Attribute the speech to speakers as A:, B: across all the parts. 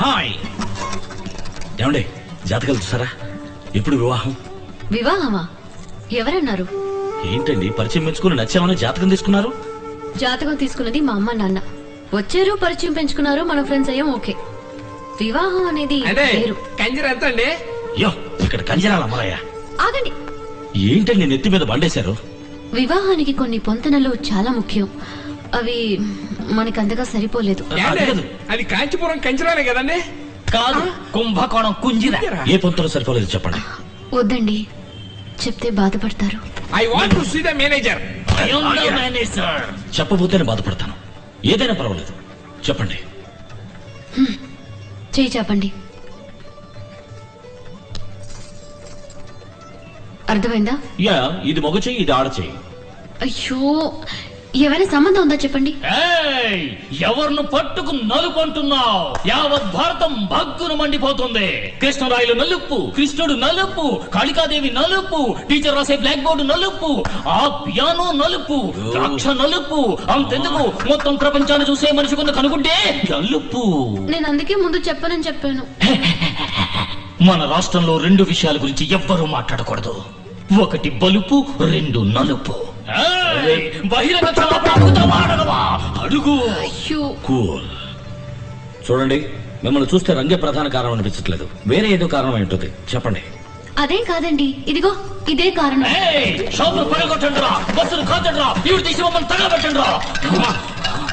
A: Hi ఏమండి జాతకాలు చూసారా? ఎప్పుడు వివాహం?
B: వివాహమా? ఎవరన్నారు?
A: ఏంటండి పరిచయం పెంచుకుని నచ్చామని జాతకం తీసుకున్నారు?
B: జాతకం తీసుకున్నది మా అమ్మ నాన్న. వచ్చారు, పరిచయం పెంచుకున్నారు, మన ఫ్రెండ్స్ అయ్యాం. ఓకే. వివాహం అనేది వేరు.
C: కంజర ఎంత అండి?
A: యో ఇక్కడ కంజరాల అమ్మరయ్య.
B: ఆగండి.
A: ఏంటండి నెత్తి మీద బండేశారు?
B: వివాహానికి కొన్ని పొంతనలు చాలా ముఖ్యం. అవి మనకి అంతగా సరిపోలేదు.
C: అది కాంచీపురం కంజరాలే కదండి?
D: కాదు, కుంభకోణం కుంజిర.
A: ఏ పొంతలు సరిపోలేదు చెప్పండి.
B: వద్దండి, చెప్తే బాధపడతారు.
C: I want to see the manager.
A: చెప్పబోతేనే బాధపడతాను. ఏదైనా పర్వాలేదు చెప్పండి.
B: చేయి చెప్పండి. అర్థమైందా?
A: యా, ఇది మగ చెయ్యి, ఇది ఆడ చెయ్యి.
B: అయ్యో, ఏమైనా సంబంధం ఉందా చెప్పండి.
D: ఎవరిను పట్టుకు నలుపంటున్నావు? యావత్ భారతం భగ్గును మండిపోతుంది. కృష్ణరాయలు నలుపు, కృష్ణుడు నలుపు, కాళికాదేవి నలుపు, టీచర్ రాసే బ్లాక్ బోర్డు నలుపు, ఆ పియానో నలుపు, ద్రాక్ష నలుపు. అంతెందుకు, మొత్తం ప్రపంచాన్ని చూసే మనిషికున్న కనుకుంటే నలుపు.
B: నేను అందుకే ముందు చెప్పనని చెప్పాను.
D: మన రాష్ట్రంలో రెండు విషయాల గురించి ఎవ్వరూ మాట్లాడకూడదు. ఒకటి బలుపు, రెండు నలుపు. అడుగు.
A: కూల్. చూడండి, మిమ్మల్ని చూస్తే రంగే ప్రధాన కారణం అనిపించట్లేదు. వేరే ఏదో కారణం ఏంటది చెప్పండి.
B: అదేం కాదండి, ఇదిగో ఇదే కారణం.
D: షాపులు పడగొట్టండిరా, బస్సులు కాదండిరా, ఇవి తీసి మమ్మల్ని తగలబెట్టండిరా.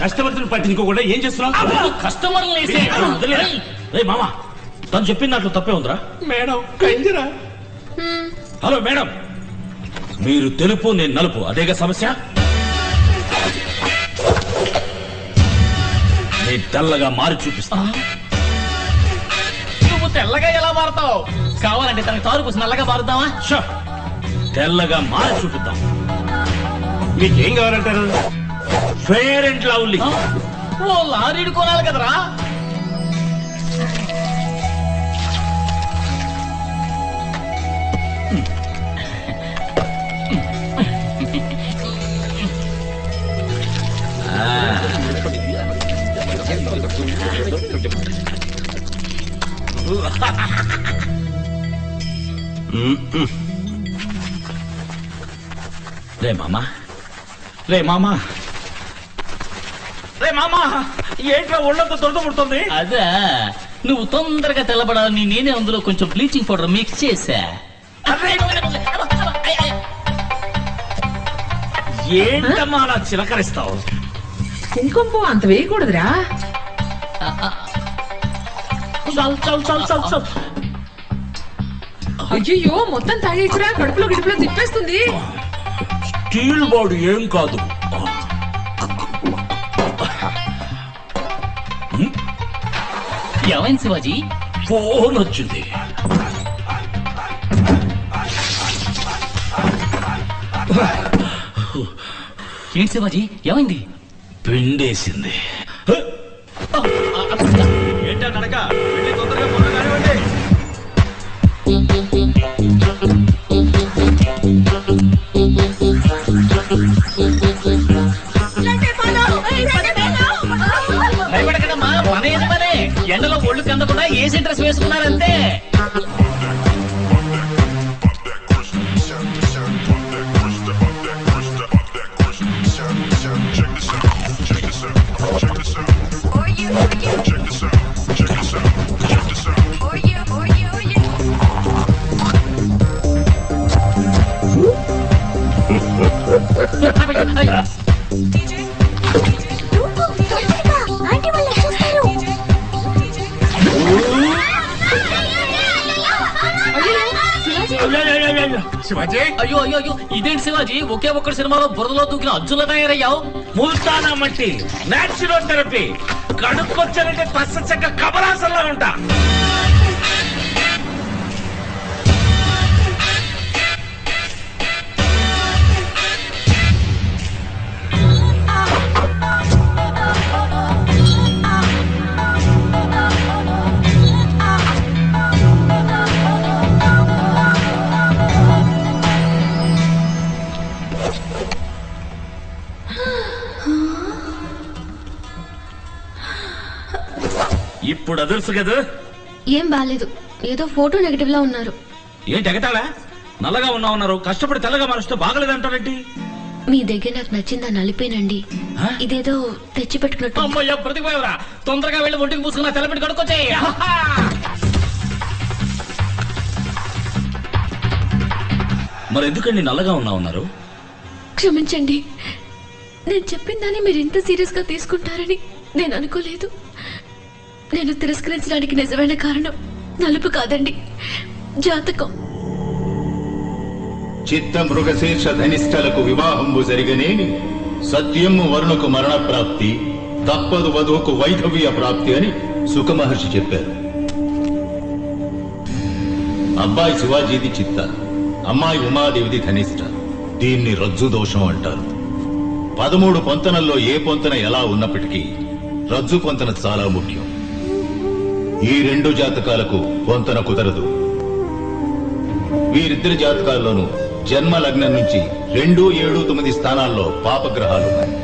A: కస్టమర్స్ పట్టించుకోకుండా ఏం చేస్తున్నావు?
D: కస్టమర్లు
A: మామా, తను చెప్పిన దాంట్లో తప్పే ఉందిరా.
C: మేడం కంజరా.
A: హలో మేడం, మీరు తెలుపు, నేను నలుపు, అదేగా సమస్య? నీ తెల్లగా మారి చూపిస్తా.
D: నువ్వు తెల్లగా ఎలా మారుతావు? కావాలంటే తనకి తారు పూసి నల్లగా మారుతావా?
A: తెల్లగా మారి చూపిద్దాం.
C: మీకేం కావాలంటారు?
A: Fair and lovely.
D: ఓ లారీడు కొనాలి కదరా.
A: రే మామా, రే మామా, రే మామా, ఏంట్రా ఒళ్ళంతా దొరద పుడుతుంది?
D: అదే, నువ్వు తొందరగా తెల్లబడాలని నేనే అందులో కొంచెం బ్లీచింగ్ పౌడర్ మిక్స్ చేశా.
A: ఏంటమ్మా అలా చిలకరిస్తావు?
E: కుంకుమ అంత వేయకూడదురా. అయ్యో, మొత్తం తాగేసిరా, కడుపులో గిడుపులో తిప్పేస్తుంది.
A: స్టీల్ బాడీ ఏం కాదు.
D: ఏమైంది శివాజీ?
A: ఫోన్ వచ్చింది.
D: ఏంటి శివాజీ, ఏమైంది?
A: పిండేసింది. ఏంటా నడక? వెళ్ళి తొందరగా ఫోన్ కానివ్వండి.
D: భయపడకదమ్మా, మన ఏది పనే. ఎండలో ఒళ్ళు కందకుండా ఏసీ డ్రెస్ వేసుకున్నారంతే.
C: శివాజీ,
D: అయ్యో అయ్యో అయ్యో, ఇదేంటి శివాజీ, ఒకే ఒక్కటి సినిమాలో బురదలో దూకిన అజ్జులా తయారయ్యావు.
A: ముల్తానా మట్టి, నేచురల్ థెరపీ. కడుక్కొచ్చారంటే పచ్చ చెక్క కమలాసంలా ఉంటా. ఇప్పుడు అదుర్సు కదా.
B: ఏం బాలేదు, ఏదో ఫోటో నెగటివ్ లా ఉన్నారు.
A: ఏంటి ఎగతాళా? నల్లగా ఉన్నావు, కష్టపడి తెల్లగా మనిస్తే బాగలేదంటారేంటి?
B: మీ దగ్గర నాకు నచ్చిందా నలిపేనండి. ఇదేదో తెచ్చి పెట్టుకున్నట్టు.
D: అమ్మయ్య బ్రతికిపోయావురా. తొందరగా వెళ్ళి ఒంటికి పూసుకున్నా తెల్లబెట్టి కడుక్కొచ్చాయి.
A: మరి ఎందుకండి నల్లగా ఉన్నారు?
B: క్షమించండి, నేను చెప్పిన దాన్ని మీరు ఇంత సీరియస్ గా తీసుకుంటారని నేను అనుకోలేదు. నేను తిరస్కరించడానికి నిజమైన కారణం నలుపు కాదండి, జాతకం.
F: చిత్త మృగశీర్ష ధనిష్టలకు వివాహంబు జరిగనేని సత్యము వరుణకు మరణ ప్రాప్తి, తప్పదు వధువుకు వైధవ్య ప్రాప్తి అని సుఖమహర్షి చెప్పారు. అబ్బాయి శివాజీది చిత్త, అమ్మాయి ఉమాదేవిది ధనిష్ట. దీన్ని రజ్జు దోషం అంటారు. 13 పొంతనల్లో ఏ పొంతన ఎలా ఉన్నప్పటికీ రజ్జు పొంతన చాలా ముఖ్యం. ఈ 2 జాతకాలకు పొంతన కుదరదు. వీరిద్దరి జాతకాల్లోనూ జన్మ లగ్నం నుంచి 2, 7, 9 స్థానాల్లో పాపగ్రహాలున్నాయి.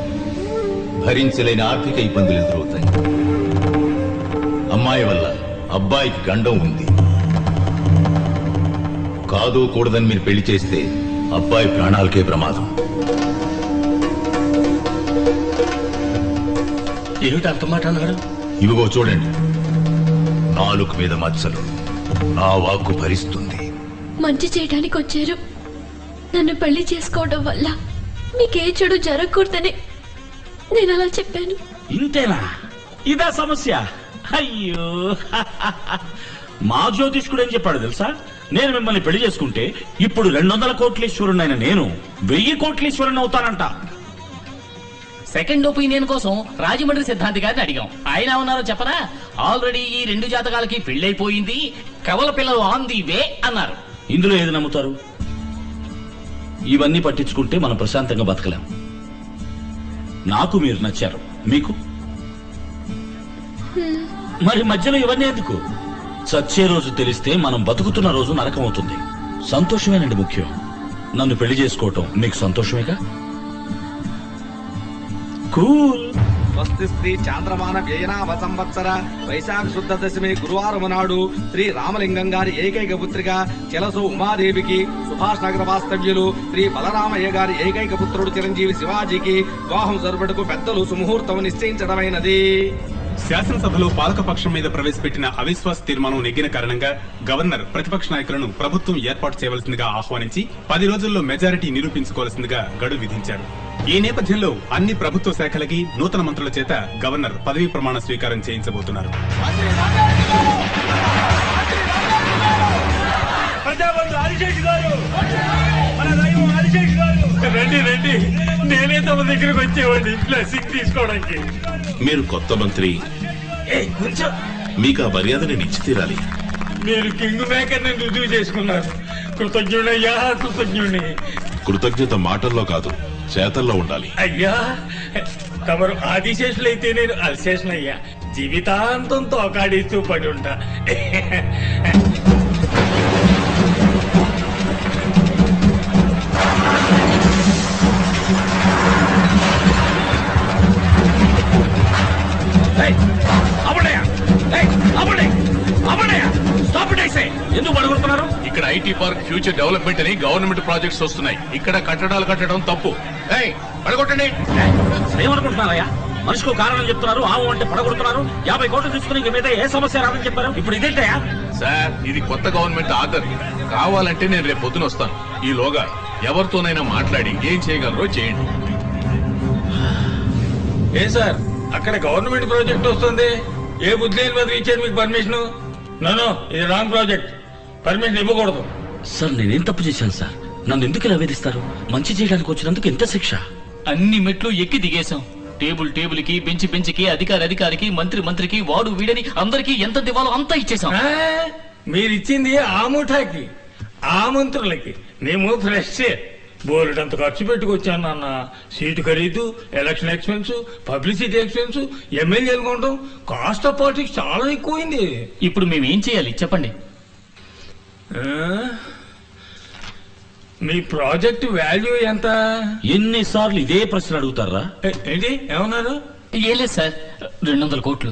F: భరించలేని ఆర్థిక ఇబ్బందులు ఎదురవుతాయి. అమ్మాయి వల్ల అబ్బాయికి గండం ఉంది. కాదు కూడదని మీరు పెళ్లి చేస్తే అబ్బాయి ప్రాణాలకే ప్రమాదం.
C: ఏమిటి అంత మాట అన్నాడు?
F: ఇవిగో చూడండి, నాలుగు మీద మచ్చలు. నా వాక్కు భరిస్తుంది.
B: మంచి చేయడానికి వచ్చారు. నన్ను పెళ్లి చేసుకోవడం వల్ల మీకే చెడు జరగకూడదని నేను అలా చెప్పాను.
A: ఇంతేనా? ఇదా సమస్య? అయ్యో, మా జ్యోతిష్కుడు ఏం చెప్పాడు తెలుసా? నేను మిమ్మల్ని పెళ్లి చేసుకుంటే ఇప్పుడు 200 కోట్లీశ్వరునైన నేను 1000 కోట్లీశ్వరుని అవుతానంట.
D: సెకండ్ ఒపీనియన్ కోసం రాజమండ్రి సిద్ధాంతి గారిని అడిగాం. ఆయన ఉన్నారో చెప్పనా? ఆల్రెడీ ఈ 2 జాతకాలకి పెళ్లైపోయింది, కవల పిల్లలు ఆన్ ది వే అన్నారు.
A: ఇందులో ఏది నమ్ముతారు? ఇవన్నీ పట్టించుకుంటే మనం ప్రశాంతంగా బతకలేం. నాకు మీరు నచ్చారు, మీకు మరి మధ్యలో ఇవన్నీ ఎందుకు? చచ్చే రోజు తెలిస్తే మనం బతుకుతున్న రోజు నరకం అవుతుంది. సంతోషమేనండి ముఖ్యం. నన్ను పెళ్లి చేసుకోవటం మీకు సంతోషమేగా? కూల్.
G: స్వస్తి శ్రీ చాంద్రమాన వ్యయనామ సంవత్సర వైశాఖ శుద్ధ దశమి గురువారం నాడు శ్రీ రామలింగం గారి ఏకైక పుత్రిక చెలసు ఉమాదేవికి, సుభాష్ నగర వాస్తవ్యులు శ్రీ బలరామయ్య గారి ఏకైక పుత్రుడు చిరంజీవి శివాజీకి వివాహం జరుపుటకు పెద్దలు సుముహూర్తం నిశ్చయించడమైనది.
C: శాసనసభలో పాలకపక్షం మీద ప్రవేశపెట్టిన అవిశ్వాస తీర్మానం నెగ్గిన కారణంగా గవర్నర్ ప్రతిపక్ష నాయకులను ప్రభుత్వం ఏర్పాటు చేయవలసిందిగా ఆహ్వానించి 10 రోజుల్లో మెజారిటీ నిరూపించుకోవాల్సిందిగా గడువు విధించారు. ఈ నేపథ్యంలో అన్ని ప్రభుత్వ శాఖలకి నూతన మంత్రుల చేత గవర్నర్ పదవీ ప్రమాణ స్వీకారం చేయించబోతున్నారు. రండి రండి, నేనే తమ దగ్గరకు వచ్చేవాడిని బ్లెస్సింగ్ తీసుకోవడానికి.
H: మీరు కొత్త మంత్రి, మీకు ఆ మర్యాద నేను ఇచ్చి తీరాలి.
C: మీరు కింగ్ మేకర్ ని రుజువు చేసుకున్నారు. కృతజ్ఞుడయ్యా, కృతజ్ఞుడి.
H: కృతజ్ఞత మాటల్లో కాదు, చేతల్లో ఉండాలి.
C: అయ్యా, తమరు ఆదిశేషులైతే నేను అల్శేషులయ్యా. జీవితాంతం తోకాడిస్తూ పడి ఉంటా.
A: ఎందుకు పడగొడుతున్నారు?
H: ఇక్కడ ఐటీ పార్క్ ఫ్యూచర్ డెవలప్మెంట్ అని గవర్నమెంట్ ప్రాజెక్ట్స్ వస్తున్నాయి. ఇక్కడ కట్టడాలు కట్టడం తప్పు. పడగొట్టండి.
A: ఏమనుకుంటున్నారయ్యా? మనిషికి కారణం చెప్తున్నారు, ఆవు అంటే పడగొడుతున్నారు. 50 కోట్లు తీసుకుని ఇంక మీద ఏ సమస్య రాదని చెప్పారు. ఇప్పుడు ఇదేంటయ్యా?
H: సార్, ఇది కొత్త గవర్నమెంట్ ఆర్డర్. కావాలంటే నేను రేపు పొద్దున వస్తాను. ఈలోగా ఎవరితోనైనా మాట్లాడి ఏం చేయగలరో చేయండి.
C: ఏ సార్, అక్కడ గవర్నమెంట్ ప్రాజెక్ట్ వస్తుంది. ఏ బుద్ధి లేని బదులు ఇచ్చారు మీకు పర్మిషన్? నో, ఇది రాంగ్ ప్రాజెక్ట్. పర్మిషన్ ఇవ్వకూడదు.
A: సార్, నేనేం తప్పు చేశాను సార్? నన్ను ఎందుకు ఇలా వేధిస్తారు? మంచి చేయడానికి వచ్చినందుకు ఎంత శిక్ష?
D: అన్ని మెట్లు ఎక్కి దిగేశాం. టేబుల్ కి, బెంచ్ కి, అధికారికి, మంత్రికి, వాడు వీడని అందరికి ఎంత దివాలో అంతా ఇచ్చేసాం.
C: మీరిచ్చింది ఆ ముఠాకి, ఆ మంత్రులకి. మేము ఫ్రెష్ బోర్డంత ఖర్చు పెట్టుకొచ్చాను నాన్న. సీటు ఖరీదు, ఎలక్షన్ ఎక్స్పెన్స్, పబ్లిసిటీ ఎక్స్పెన్స్, ఎమ్మెల్యేలు కొనడం, కాస్ట్ ఆఫ్ పాలిటిక్స్ చాలా ఎక్కువైంది.
D: ఇప్పుడు మేమేం చేయాలి చెప్పండి.
C: మీ ప్రాజెక్ట్ వాల్యూ ఎంత?
A: ఎన్నిసార్లు ఇదే ప్రశ్న అడుగుతారా?
C: ఏంటి ఏమన్నారు?
D: ఏం లేదు సార్, 200 కోట్లు.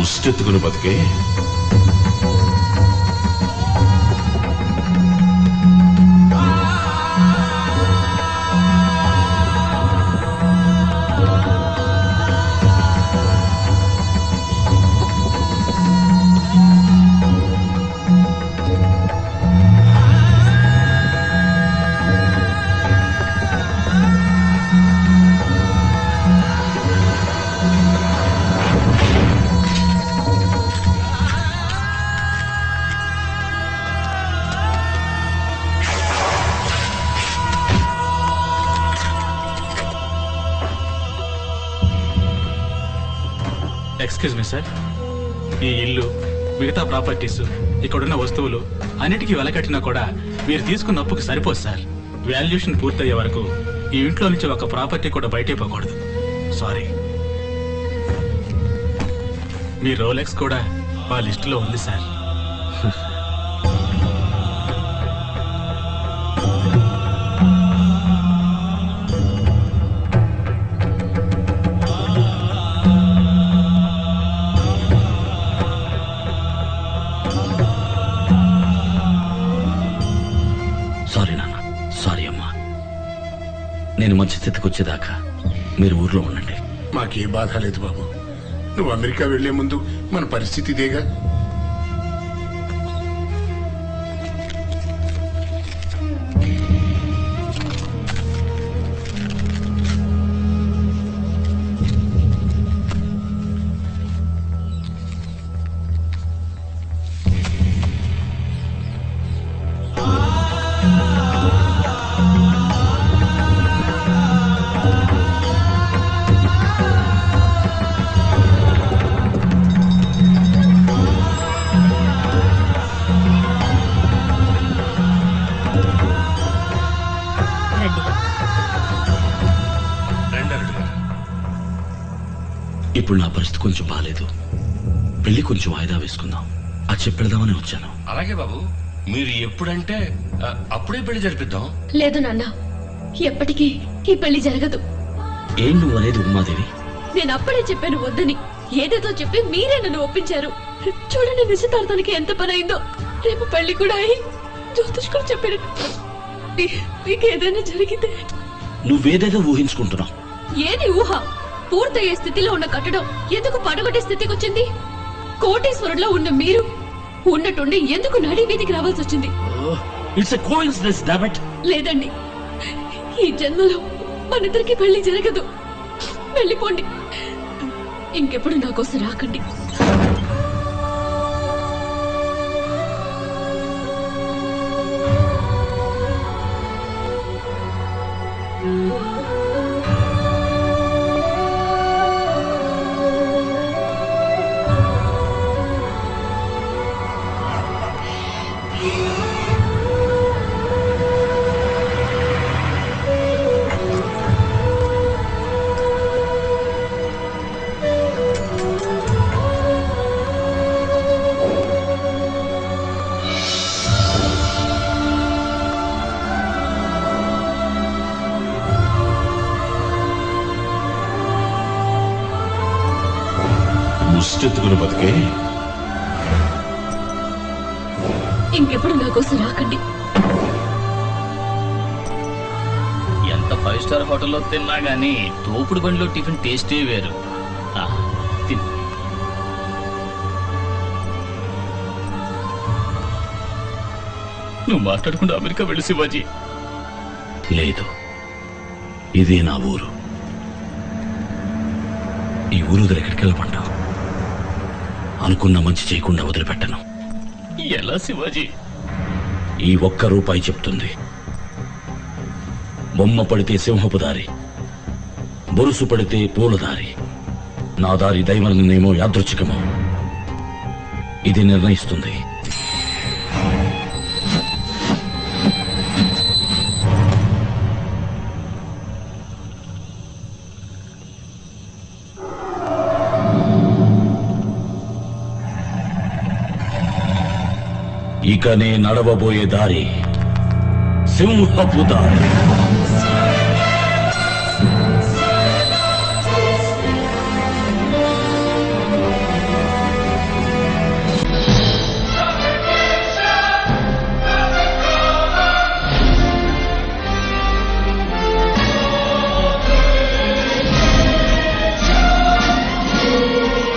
I: ముష్టెత్తుకుని బతికే
C: ఎక్స్క్యూజ్ మీ సార్, ఈ ఇల్లు, మిగతా ప్రాపర్టీస్, ఇక్కడున్న వస్తువులు అన్నిటికీ వెల కట్టినా కూడా మీరు తీసుకున్న అప్పుకి సరిపోదు సార్. వాల్యుయేషన్ పూర్తయ్యే వరకు ఈ ఇంట్లో నుంచి ఒక ప్రాపర్టీ కూడా బయటే పోకూడదు. సారీ. మీ రోలెక్స్ కూడా మా లిస్టులో ఉంది సార్.
A: సారీ నాన్న, సారీ అమ్మా. నేను మంచి స్థితికి వచ్చేదాకా మీరు ఊర్లో ఉండండి.
J: మాకే బాధ లేదు బాబు. నువ్వు అమెరికా వెళ్లే ముందు మన పరిస్థితి ఇదేగా.
A: ఇప్పుడు నా పరిస్థితి కొంచెం బాగాలేదు. పెళ్లి కొంచెం వాయిదా వేసుకుందాం అది చెప్పెడదామని వచ్చాను.
K: అలాగే బాబు, మీరు ఎప్పుడంటే అప్పుడే పెళ్లి జరిపిద్దాం.
B: లేదు నాన్న, ఎప్పటికీ ఈ పెళ్లి జరగదు.
A: ఏం నువ్వు అనేది ఉమాదేవి?
B: నేను అప్పుడే చెప్పాను వద్దని. ఏదేదో చెప్పి మీరే నన్ను ఒప్పించారు. చూడండి నిశ్చితార్థానికి ఎంత పని అయిందో. రేపు పెళ్లి కూడా అయి జ్యోతిష్కుడు చెప్పాడు. మీకు ఏదైనా జరిగితే.
A: నువ్వేదేదో ఊహించుకుంటున్నావు.
B: ఏది ఊహ? పూర్తయ్యే స్థితిలో ఉన్న కట్టడం ఎందుకు పడగొట్టే స్థితికి వచ్చింది? కోటేశ్వరులో ఉన్న మీరు ఉన్నట్టుండి ఎందుకు నడి వీధికి రావాల్సి వచ్చింది?
A: It's a coincidence damn it.
B: లేదండి, ఈ జన్మలో మనిద్దరికి పెళ్లి జరగదు. వెళ్ళిపోండి, ఇంకెప్పుడు నా కోసం రాకండి.
I: ముష్టెత్తుకుని బతికే
B: ఇంకెప్పుడు నా కోసం రాకండి.
D: ఎంత 5 స్టార్ హోటల్లో తిన్నా గానీ తోపుడు బండిలో టిఫిన్ టేస్టే వేరు. తిను. నువ్వు మాట్లాడకుండా అమెరికా వెళ్ళి శివాజీ.
A: లేదు, ఇదే నా ఊరు. ఈ ఊరు వదిలి ఎక్కడికి వెళ్ళమంటావు? అనుకున్న మంచి చేయకుండా వదిలిపెట్టను.
D: ఎలా శివాజీ?
A: ఈ ₹1 చెప్తుంది. బొమ్మ పడితే సింహపు దారి, బొరుసు పడితే పూల దారి. నా దారి దైవమేమో యాదృచ్ఛికమో ఇది నిర్ణయిస్తుంది. ఇక నే నడవబోయే దారి సింహపు దారి.